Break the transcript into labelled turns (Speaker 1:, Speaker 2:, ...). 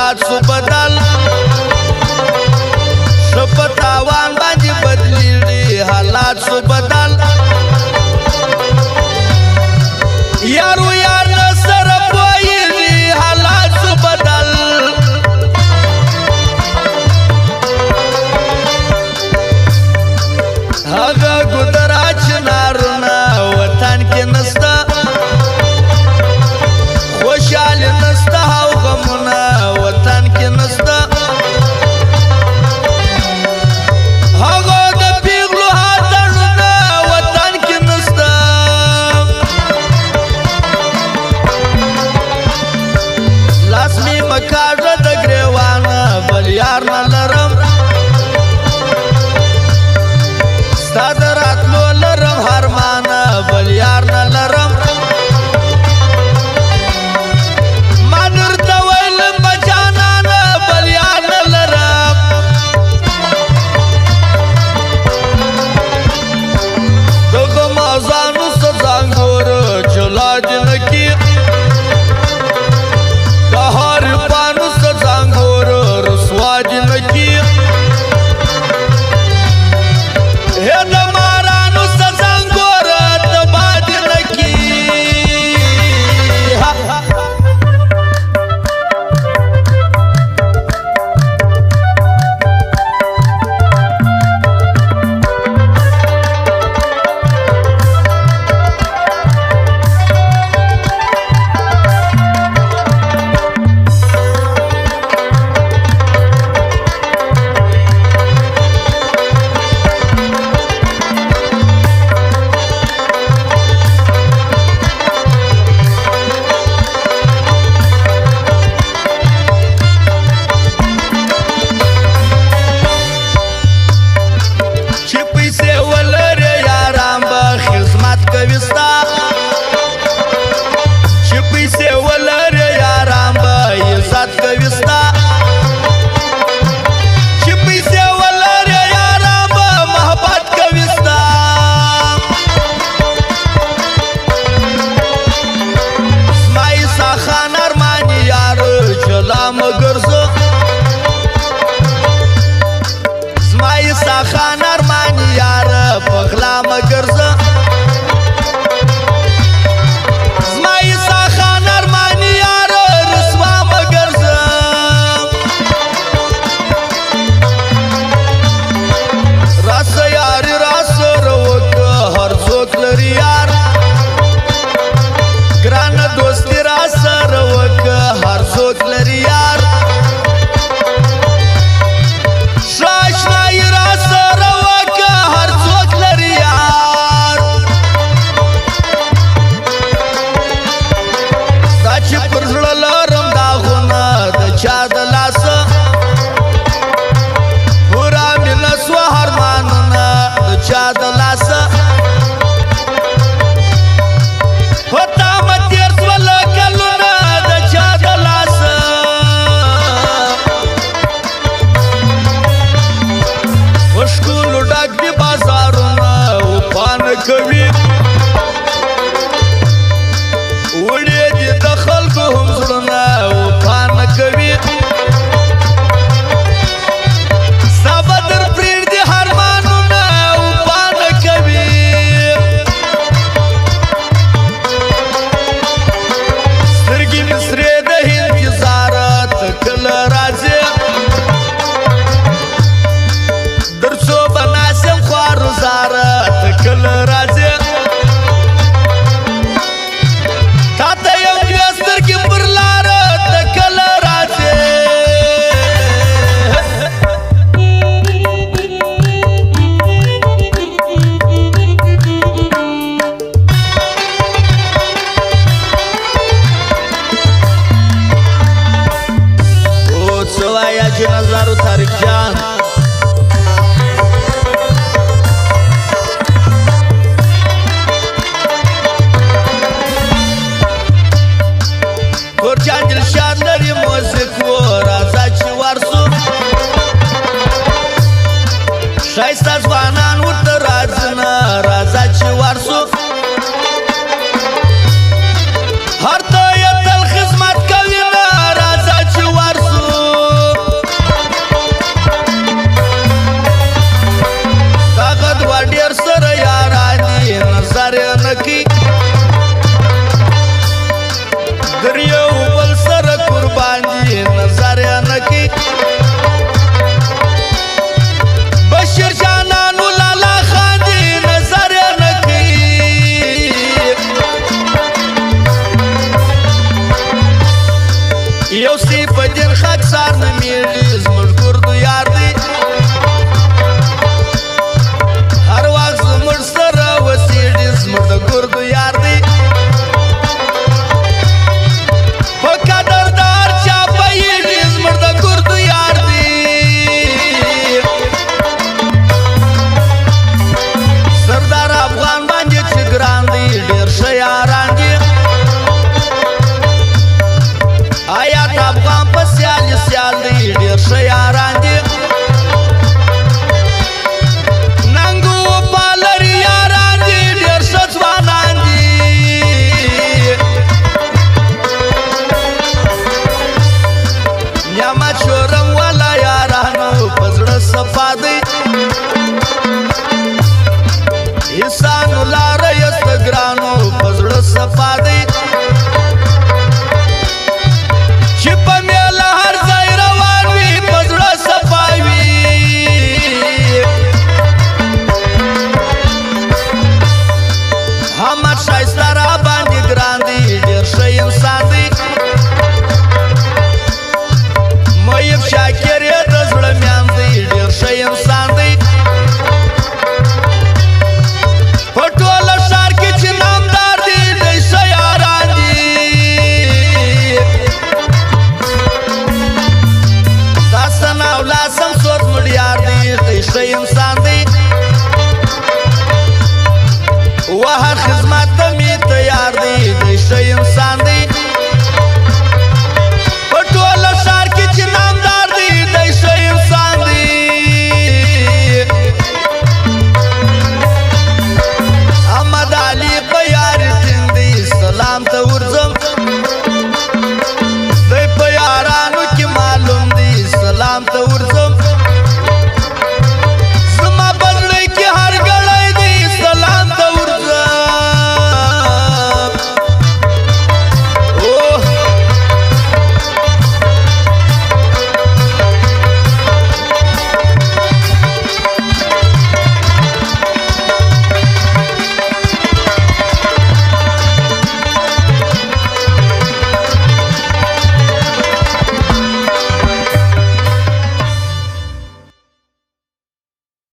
Speaker 1: حالات سو بدل شپتاوان باندې بدلیږي حالات سو بدل یارو یار سره پوهیږي حالات سو بدل هغه ګودرا چنارونه وطن کې نسته خوشحال نسته او غمونه وطن کې نسته هغه د پیغلو هاتنونه وطن کې نسته لاس می مکاږه د ګریوانه بل یار نه لرم ستا د راتلو لرم هرمانه بل یار نه لرم ما درته ویل بچانانه بل یار نه لرم دغه مازانو څه ځانګوره جلا دې نه کي د حارفانو څه ځانګوره رسوا دې نه کي خان ارمان یار پخلا مگر زه زمای سا خان ارمان یار رسوا مگر زه راس یار راس روک هر څوک لري یار ګران دوستی راس روک هر څوک لري یار چا د لاسه پورا مینه سوه هرمانونه د چا د لاسه په تا مه تېر سوله کلونه د چا د لاسه په ښکلو ډک دي بازارونه وفا نه کوي وړې دي د خلکو هم زړونه وفا نه کوي نظارو طارق جان تورجان دلشاد لري موسیق و رازا چې ورسو شایسته ځوانان ورته راځنه رازا چې ورسو هر ته یې تل خدمت کوي نه رازا چې ورسو یو سی په دین خاکسار نه میږي زموږ ګردو یار دی هر وخت زموږ سره وسیږي زموږ د ګردو یار دی په قدردار چا پوهېږي زموږ د ګردو یار دی سردار افغان باندې چې ګران دی ډېر ښه یاران دي آیات افغان په سیال سیال دی